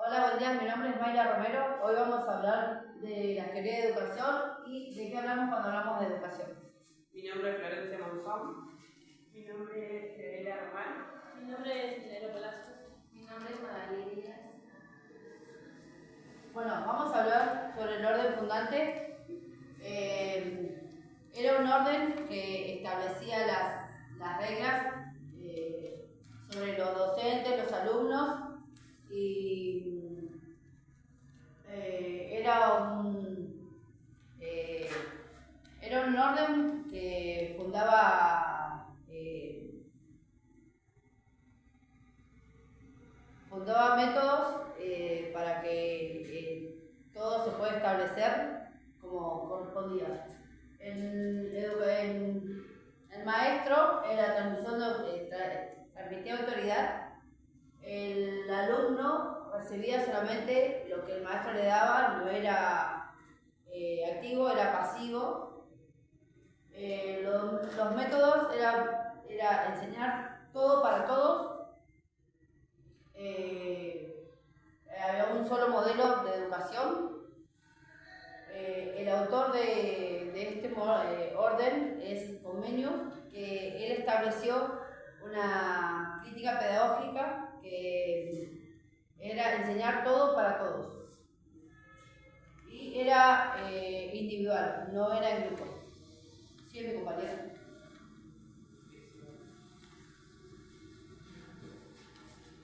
Hola, buen día, mi nombre es Mayra Romero. Hoy vamos a hablar de la teoría de educación y de qué hablamos cuando hablamos de educación. Mi nombre es Florencia Monzón. Mi nombre es Fiorella Román. Mi nombre es Nero Palacios. Mi nombre es Magali Díaz. Bueno, vamos a hablar sobre el orden fundante. Era un orden que establecía las reglas sobre los docentes, los alumnos y era un orden que fundaba métodos para que todo se pueda establecer como correspondía. El maestro en la transmisión transmitía autoridad. El alumno recibía solamente lo que el maestro le daba, no era activo, era pasivo. Los métodos era enseñar todo para todos. Había un solo modelo de educación. El autor de este orden es Comenius, que él estableció una crítica pedagógica que era enseñar todo para todos. Y era individual, no era en grupo. Sí, mi compañera.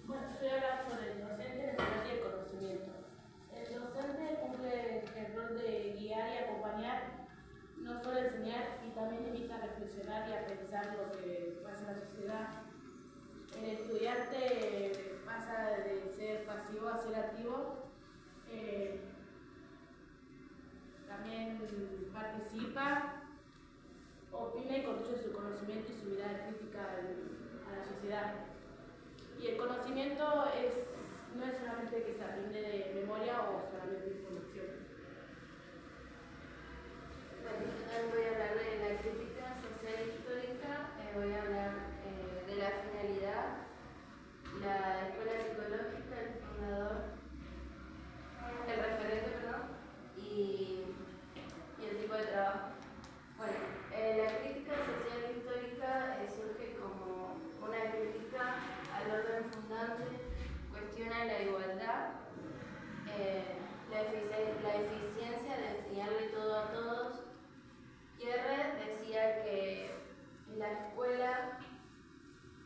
Bueno, yo voy a hablar sobre el docente, la enseñanza y el conocimiento. El docente cumple el rol de guiar y acompañar, no solo enseñar, y también invita a reflexionar y a pensar lo que pasa en la sociedad. El estudiante pasa de ser pasivo a ser activo. También participa, opina y construye su conocimiento y su mirada crítica a la sociedad. Y el conocimiento no es solamente que se aprende de memoria o solamente información. Bueno, yo voy a hablar de la crítica social e histórica, voy a hablar de la finalidad, la escuela psicológica, el fundador, el referente, y el tipo de trabajo. Bueno, la crítica social e histórica surge como una crítica al orden fundante, cuestiona la igualdad, la eficiencia de enseñarle todo a todos. Pierre decía que la escuela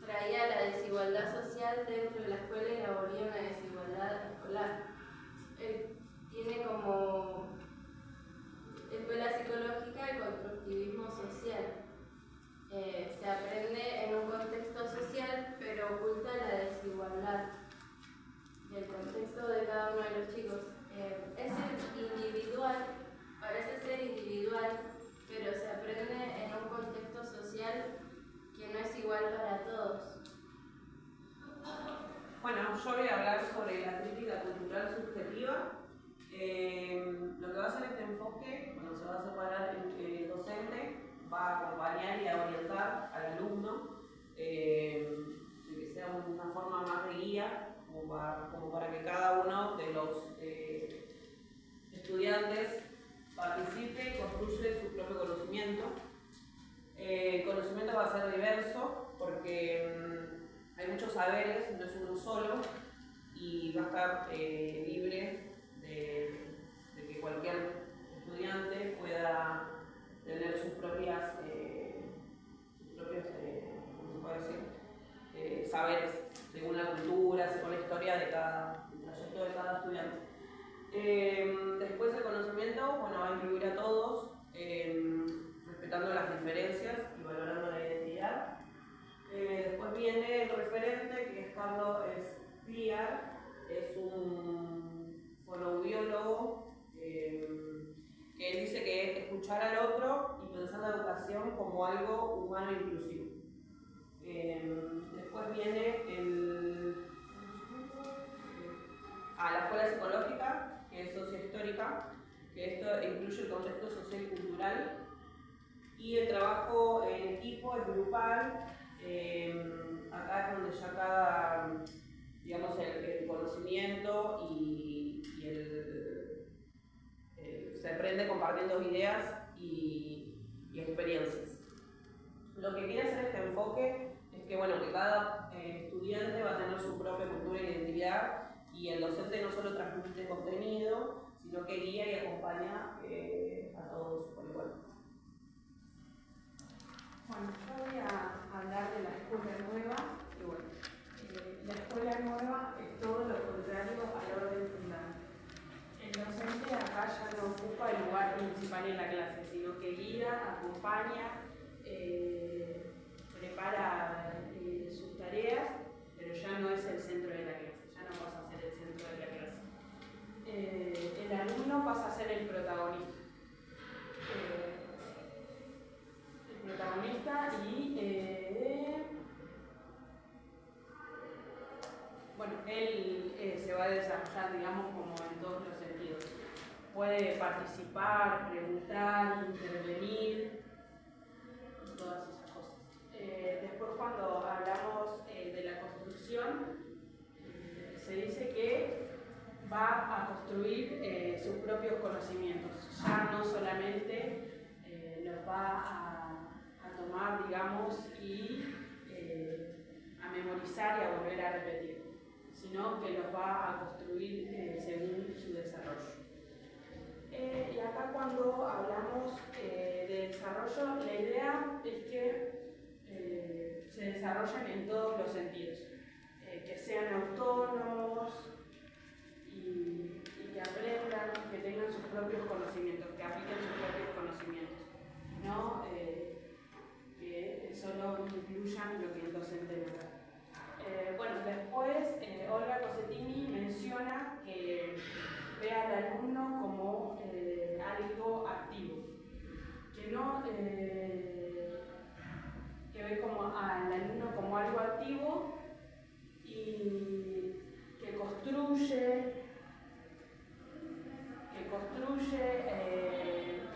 traía la desigualdad social dentro de la escuela y la volvía una desigualdad escolar. Él tiene como escuela psicológica el constructivismo social. Se aprende en un contexto social, pero oculta la desigualdad del contexto de cada uno de los chicos. Es individual, parece ser individual, pero se aprende en un contexto social que no es igual para todos. Bueno, yo voy a hablar sobre la crítica cultural subjetiva. Lo que va a hacer este enfoque, cuando se va a separar el docente, va a acompañar y a orientar al alumno, de que sea una forma más de guía, como para que cada uno de los estudiantes participe y construye su propio conocimiento. El conocimiento va a ser diverso porque hay muchos saberes, no es uno solo, y va a estar libre de que cualquier estudiante pueda tener sus propios ¿cómo se puede decir? Saberes, según la cultura, según la historia de el trayecto de cada estudiante. Después el conocimiento, bueno, va a incluir a todos, respetando las diferencias y valorando la identidad. Después viene el referente, que es Carlos Spliar, es un fonoaudiólogo que él dice que es escuchar al otro y pensar la educación como algo humano e inclusivo. Después viene la escuela psicológica, que es sociohistórica, que esto incluye el contexto social y cultural, y el trabajo en equipo es grupal. Acá es donde ya cada, digamos, el conocimiento y aprende compartiendo ideas y experiencias. Lo que quiere hacer este enfoque es que, bueno, que cada estudiante va a tener su propia cultura e identidad y el docente no solo transmite contenido, sino que guía y acompaña a todos por igual. Bueno, yo voy a hablar de la escuela nueva y bueno, la escuela nueva es todo lo contrario al orden fundante. El docente acá ya no ocupa el lugar principal en la clase, sino que guía, acompaña, prepara sus tareas, pero ya no es el centro de la clase, ya no pasa a ser el centro de la clase. El alumno pasa a ser el protagonista. Bueno, él se va a desarrollar, digamos, como en todos los sentidos. Puede participar, preguntar, intervenir, todas esas cosas. Después, cuando hablamos de la construcción, se dice que va a construir sus propios conocimientos. Ya no solamente los va a tomar, digamos, y a memorizar y a volver a repetir, sino que los va a construir según su desarrollo. Y acá cuando hablamos de desarrollo, la idea es que se desarrollen en todos los sentidos, que sean autónomos y que aprendan, que tengan sus propios conocimientos, que apliquen sus propios conocimientos, no que solo incluyan lo que el docente les da. Bueno, después Olga Cosetini menciona que ve al alumno como algo activo, que ve como al alumno como algo activo y que construye,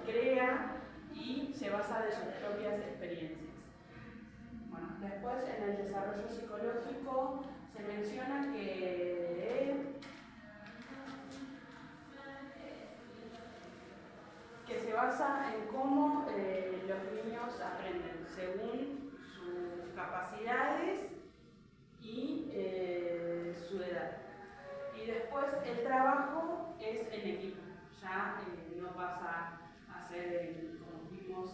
crea y se basa de sus propias experiencias. Bueno, después en el desarrollo psicológico se menciona que se basa en cómo los niños aprenden según sus capacidades y su edad. Y después el trabajo es en equipo, ya no pasa a ser como vimos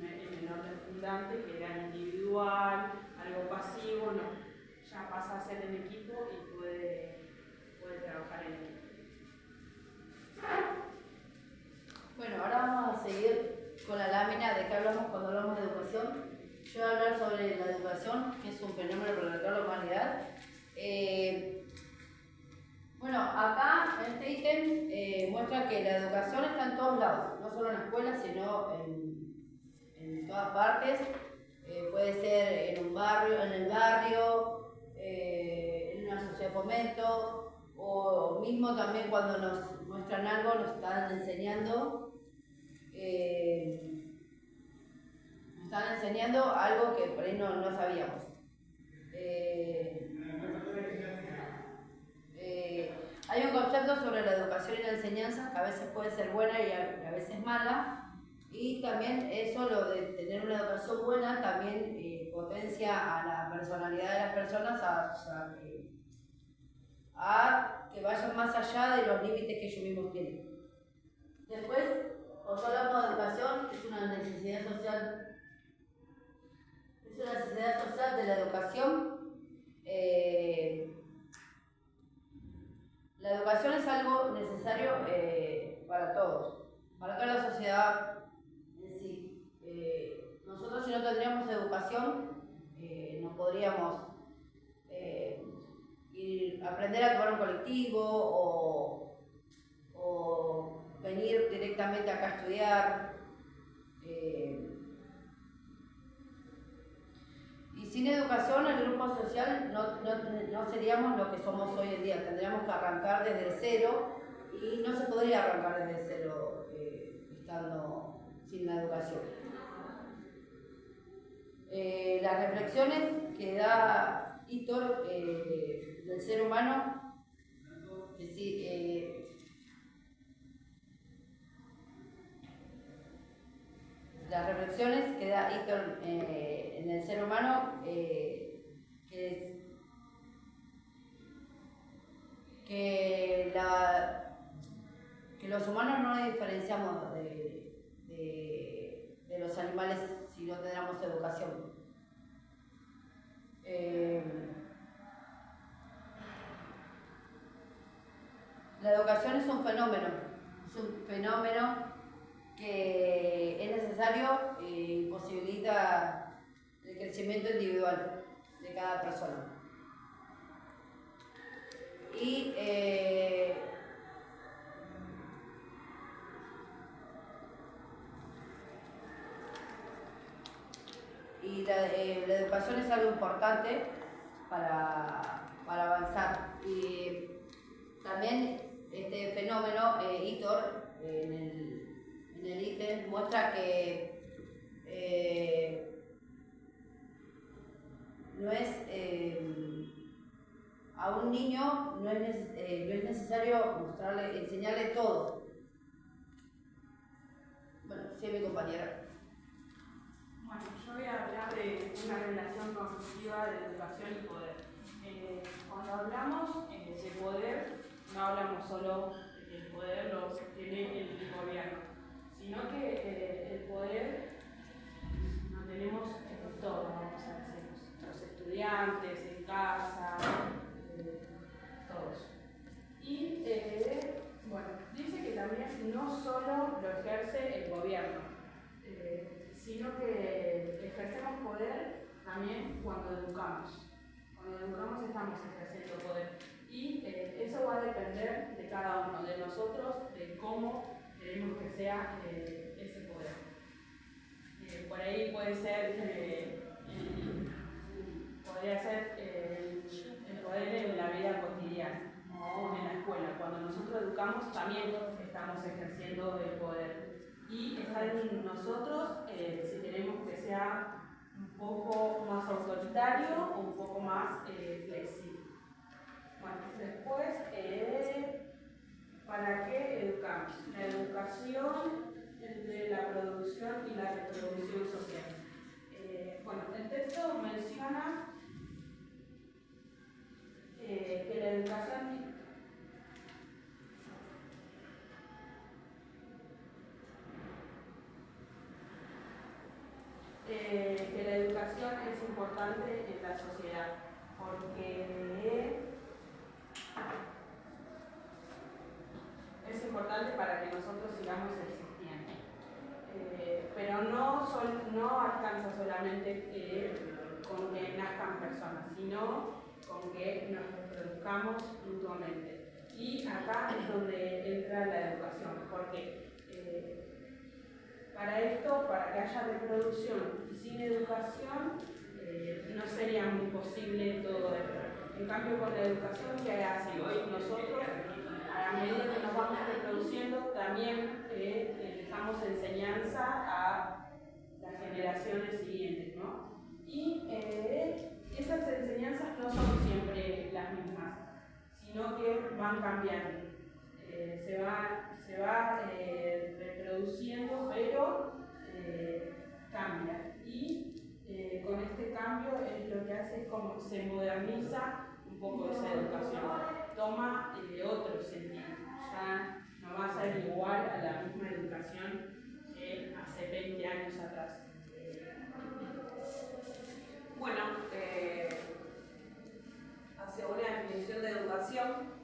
en el orden fundante, que era individual, algo pasivo, no, ya pasa a ser en equipo y puede trabajar en equipo. Bueno, ahora vamos a seguir con la lámina de qué hablamos cuando hablamos de educación. Yo voy a hablar sobre la educación, que es un fenómeno para la humanidad. Bueno, acá en este ítem muestra que la educación está en todos lados, no solo en la escuela, sino en todas partes. Puede ser en un barrio, en el barrio, en una sociedad de fomento, o mismo también cuando nos muestran algo, nos están enseñando. Nos están enseñando algo que por ahí no sabíamos. Hay un concepto sobre la educación y la enseñanza que a veces puede ser buena y a veces mala, y también eso, lo de tener una educación buena, también potencia a la personalidad de las personas a que vayan más allá de los límites que ellos mismos tienen. Después, cuando hablamos de educación, es una necesidad social. Es una necesidad social de la educación. La educación es algo necesario para todos, para toda la sociedad en sí. Nosotros, si no tendríamos educación, no podríamos aprender a tomar un colectivo o venir directamente acá a estudiar. Y sin educación, el grupo social no seríamos lo que somos hoy en día. Tendríamos que arrancar desde cero y no se podría arrancar desde cero estando sin la educación. Las reflexiones que da Hitor del ser humano, las reflexiones que da Eaton en el ser humano, que los humanos no nos diferenciamos de los animales si no tenemos educación. La educación es un fenómeno que es necesario y posibilita el crecimiento individual de cada persona. Y la educación es algo importante para avanzar. Y también este fenómeno, Itor, en el ítem, muestra que no es, a un niño no es necesario enseñarle todo. Bueno, sí, mi compañera. Bueno, yo voy a hablar de una relación conflictiva de educación y poder. Cuando hablamos de poder, no hablamos solo de que el poder lo tiene el gobierno, sino que el poder lo tenemos todos, vamos a decir, los estudiantes, en casa, todos. Y bueno, dice que también no solo lo ejerce el gobierno, sino que ejercemos poder también cuando educamos. Cuando educamos estamos ejerciendo poder. Y eso va a depender de cada uno de nosotros, de cómo queremos que sea ese poder. Por ahí puede ser, podría ser el poder en la vida cotidiana o en la escuela. Cuando nosotros educamos también estamos ejerciendo el poder. Y está en nosotros si queremos que sea un poco más autoritario o un poco más flexible. Bueno, después, ¿para qué educamos? La educación entre la producción y la reproducción social. Bueno, el texto menciona que la educación es importante en la sociedad, porque es importante para que nosotros sigamos existiendo. Pero no alcanza solamente con que nazcan personas, sino con que nos reproduzcamos mutuamente. Y acá es donde entra la educación, porque para esto, para que haya reproducción y sin educación, no sería muy posible todo esto. En cambio, con la educación que hacemos nosotros, a medida que nos vamos reproduciendo, también dejamos enseñanza a las generaciones siguientes, ¿no? Y esas enseñanzas no son siempre las mismas, sino que van cambiando. Se va reproduciendo, pero cambia. Y con este cambio lo que hace es como se moderniza un poco esa educación, toma otro sentido. Ya no va a ser igual a la misma educación que hace 20 años atrás. Bueno, hacia una definición de educación.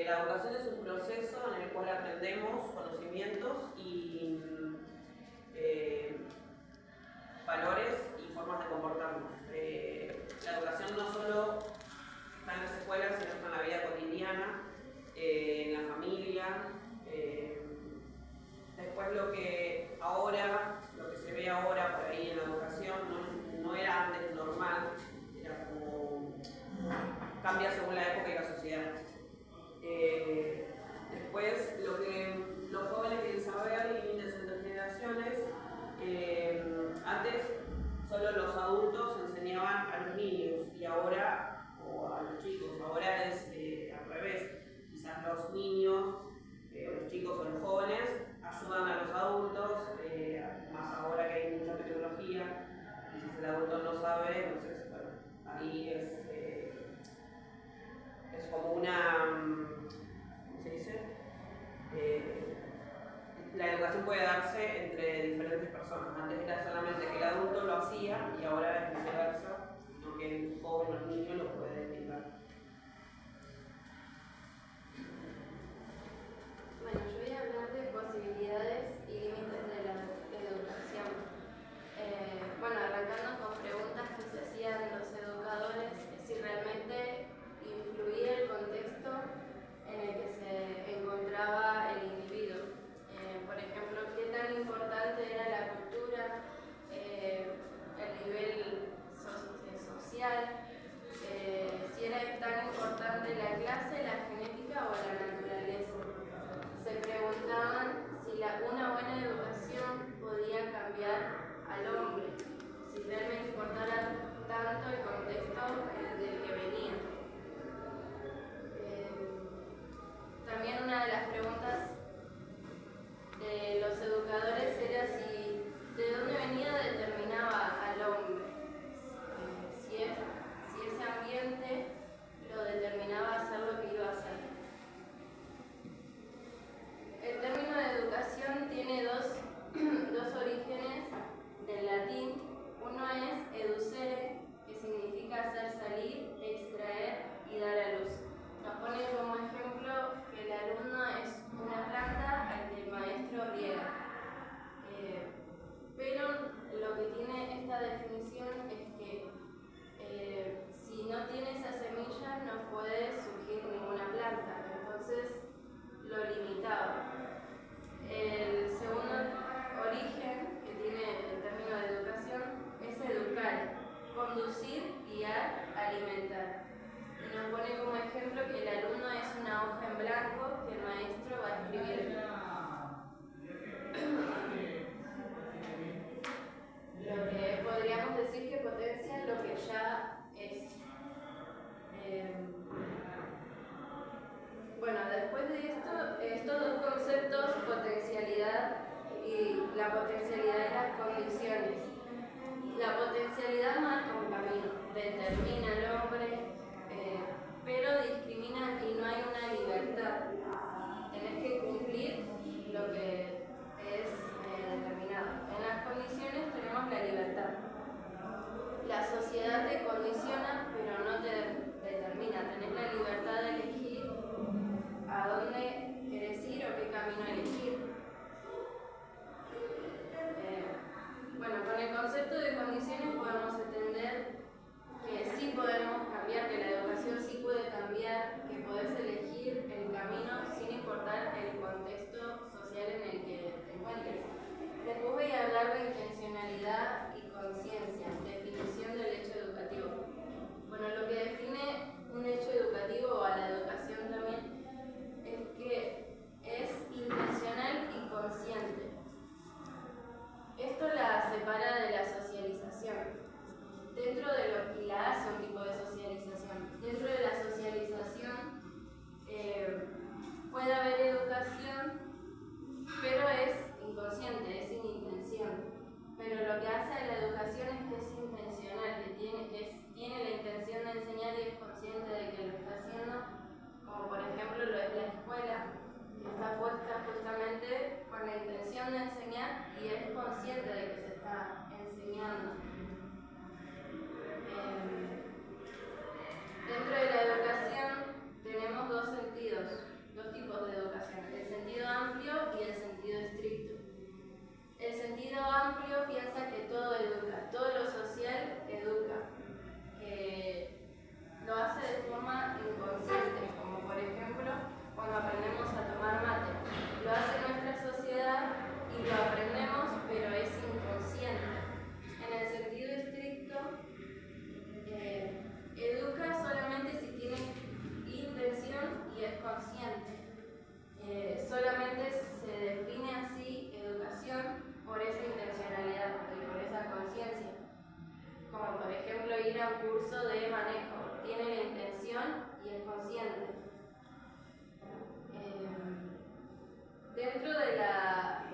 La educación es un proceso en el cual aprendemos conocimientos y valores y formas de comportarnos. La educación no solo está en las escuelas, sino está en la vida cotidiana, en la familia. Después lo que se ve ahora por ahí en la educación no era antes normal, era como cambia según la época y la sociedad. Después lo que los jóvenes quieren saber y líneas entre generaciones, antes estos dos conceptos, potencialidad y la potencialidad de las condiciones. La potencialidad marca un camino, determina al hombre, pero discrimina y no hay una libertad. Tenés que cumplir lo que es determinado. En las condiciones tenemos la libertad. La sociedad te condiciona, pero no te determina. Tenés la libertad de elegir a dónde querés ir o qué camino elegir. Bueno, con el concepto de condiciones podemos entender que sí podemos cambiar, que la educación sí puede cambiar, que podés elegir el camino sin importar el contexto social en el que te encuentres. Después voy a hablar de intencionalidad y conciencia, definición del hecho educativo. Bueno, lo que define un hecho educativo o a la educación también es que es intencional y consciente. Esto la separa de la socialización. Y la hace un tipo de socialización. Dentro de la socialización puede haber educación, pero es inconsciente, es sin intención. Pero lo que hace a la educación es que es intencional, que tiene la intención de enseñar y es consciente de que lo está haciendo, como por ejemplo lo es la escuela, que está puesta justamente con la intención de enseñar y es consciente de que se está enseñando. Dentro de la educación tenemos dos sentidos, dos tipos de educación, el sentido amplio y el sentido estricto. El sentido amplio piensa que todo educa, todo lo social educa, que lo hace de forma inconsciente, como por ejemplo cuando aprendemos a tomar mate. Lo hace nuestra sociedad y lo aprendemos, pero es inconsciente. En el sentido estricto, educa solamente si tiene intención y es consciente. Solamente se define así educación por esa intencionalidad y por esa conciencia. Como por ejemplo ir a un curso de manejo, tiene la intención y es consciente. Dentro de la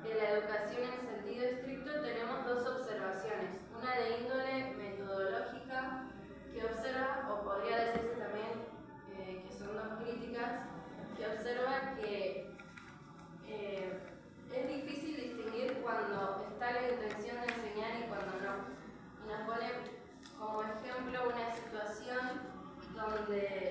educación en sentido estricto tenemos dos observaciones, una de índole metodológica que observa, o podría decirse también que son dos críticas, que observa que es difícil distinguir cuando está la intención de enseñar y cuando no. Y nos pone como ejemplo una situación donde